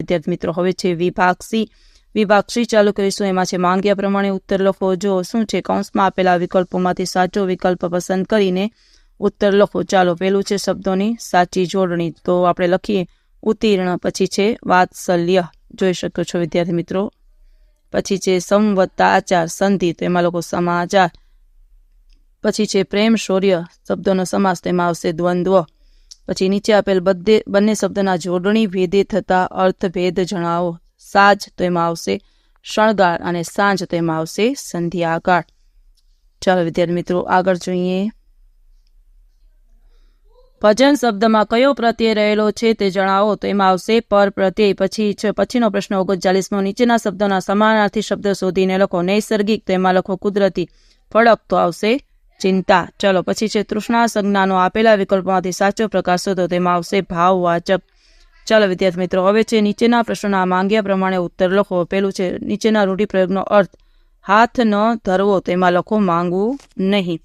વિદ્યાર્થી મિત્રો હવે છે વિભાગ સી ચાલુ કરીશું। એમાં છે માંગ્યા પ્રમાણે ઉત્તર લખો। જો શું છે કૌંસમાં આપેલા વિકલ્પોમાંથી સાચો વિકલ્પ પસંદ કરીને ઉત્તર લખો। ચાલો પહેલું છે શબ્દોની સાચી જોડણી, તો આપણે લખીએ ઉત્તીર્ણ, પછી છે વાત્સલ્ય, જોઈ શકો છો વિદ્યાર્થી મિત્રો, પછી છે સંવત્તા આચાર સંધિ, તો એમાં લોકો સમાચાર, પછી છે પ્રેમ શૌર્ય શબ્દોનો સમાસ, તો એમાં આવશે દ્વંદ્વ, પછી નીચે આપેલ બંને શબ્દના જોડણી ભેદે થતા અર્થભેદ જણાવો। સાજ તો એમાં આવશે શણગાર અને સાંજ તો એમાં આવશે સંધ્યાકાળ। ચાલો વિદ્યાર્થી મિત્રો આગળ જોઈએ। ભજન શબ્દમાં કયો પ્રત્યય રહેલો છે તે જણાવો, તો એમાં આવશે પર પ્રત્યય। પછીનો પ્રશ્ન 39મો, નીચેના શબ્દોના સમાનાર્થી શબ્દ શોધીને લખો। નૈસર્ગિક તો એમાં લખો કુદરતી, ફળક તો આવશે ચિંતા। ચલો પછી છે તૃષ્ણા સંજ્ઞાનો આપેલા વિકલ્પોમાંથી સાચો પ્રકાર શોધો, તેમાં આવશે ભાવવાચક। ચાલો વિદ્યાર્થી મિત્રો હવે છે નીચેના પ્રશ્નોના માંગ્યા પ્રમાણે ઉત્તર લખો। પેલું છે નીચેના રૂઢિપ્રયોગનો અર્થ હાથ ન ધરવો, તો એમાં લખો માંગવું નહીં।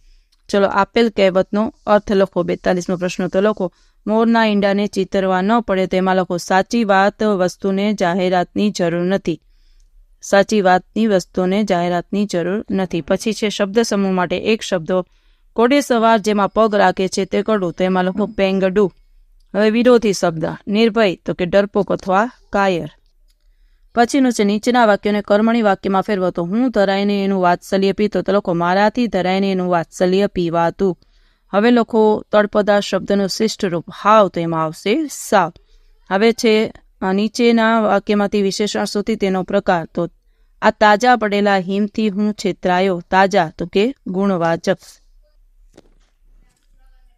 ચલો આપેલ કહેવતનો અર્થ લખો। 42મો પ્રશ્ન તો લખો મોરના ઈંડાને ચિતરવા ન પડે, તેમાં લખો સાચી વાત વસ્તુને જાહેરાતની જરૂર નથી, સાચી વાતની વસ્તુને જાહેરાતની જરૂર નથી। પછી છે શબ્દ સમૂહ માટે એક શબ્દો, ઘોડે સવાર જેમાં પગ રાખે છે તે કડું, તો એમાં લખો પેંગડું। હવે વિરોધી શબ્દ નિર્ભય, તો કે ડરપોક અથવા કાયર। પછીનું છે નીચેના વાક્યોને કર્મણી વાક્યમાં ફેરવો, તો હું ધરાઈને એનું વાત્સલ્ય પીતો, તો લખો મારાથી ધરાઈને એનું વાત્સલ્ય પીવાતું। હવે લખો તળપદા શબ્દનું શિષ્ટ રૂપ હાવ, તો એમાં આવશે સાવ। હવે છે નીચેના વાક્યમાંથી વિશેષણ શોધી તેનો પ્રકાર, તો આ તાજા પડેલા હિમથી હું છેતરાયો, તાજા તો કે ગુણવાચક,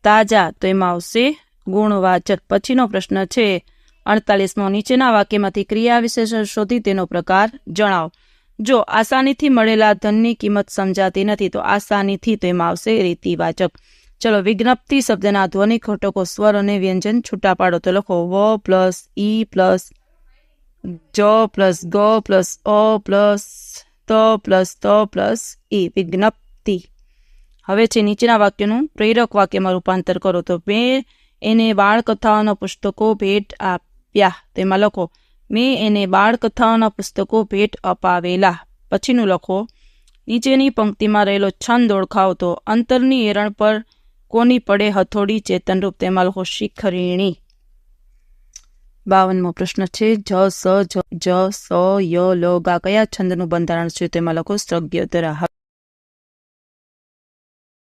તાજા તો એમાં આવશે ગુણવાચક। પછીનો પ્રશ્ન છે 48મો, નીચેના વાક્યમાંથી ક્રિયા વિશેષણ શોધી તેનો પ્રકાર જણાવો। જો આસાનીથી મળેલા ધનની કિંમત સમજાતી નથી, તો આસાનીથી તો એમાં આવશે રીતિવાચક। ચલો વિજ્ઞપ્તિ શબ્દના ધ્વનિ ઘટકો સ્વર અને વ્યંજન છૂટા પાડો, તો લખો વ પ્લસ ઈ પ્લસ જ પ્લસ ગ પ્લસ અ પ્લસ ત પ્લસ ઈ, વિજ્ઞપ્તિ। હવે છે નીચેના વાક્યનું પ્રેરક વાક્યમાં રૂપાંતર કરો, તો મેં એને બાળકથાઓના પુસ્તકો ભેટ આપ્યા, તેમાં લખો મેં એને બાળકથાઓના પુસ્તકો ભેટ અપાવેલા। પછીનું લખો નીચેની પંક્તિમાં રહેલો છંદ ઓળખાવો, તો અંતરની એરણ પર કોની પડે હથોડી ચેતનરૂપ, તેમાં લખો શિખરીણી। 52મો પ્રશ્ન છે જ સ ય લ ગા કયા છંદનું બંધારણ છે, તેમાં લખો સ્ત્રગ્યધરા।